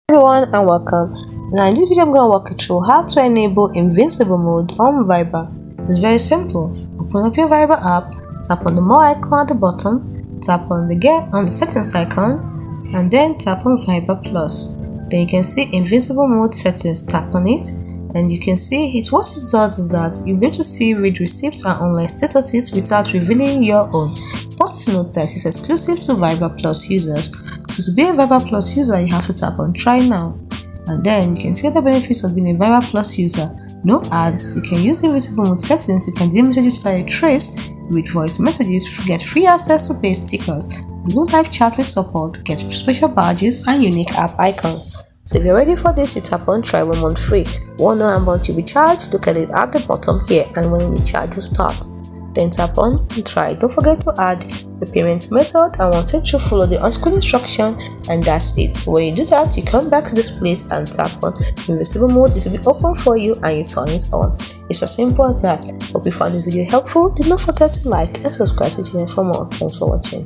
Everyone and welcome. Now in this video I'm going to walk you through how to enable invincible mode on Viber. It's very simple. Open up your Viber app, tap on the more icon at the bottom, tap on the settings icon, and then tap on Viber Plus. Then you can see invincible mode settings. Tap on it and you can see it. What it does is that you'll be able to see read receipts and online statuses without revealing your own. But note that it's exclusive to Viber Plus users. So to be a Viber Plus user, you have to tap on try now, and then you can see the benefits of being a Viber Plus user. No ads, you can use invisible mode settings, you can delete messages without a trace, read voice messages, get free access to paste stickers, do live chat with support, get special badges and unique app icons. So if you're ready for this, you tap on try 1 month free. 1 hour a month you'll be charged. Look at it at the bottom here, and when the charge will start. Then tap on and try. Don't forget to add the payment method, and once you follow the on-screen instruction, and that's it. So when you do that, you come back to this place and tap on invisible mode. This will be open for you and you turn it on. It's as simple as that. Hope you found this video helpful. Do not forget to like and subscribe to the channel for more. Thanks for watching.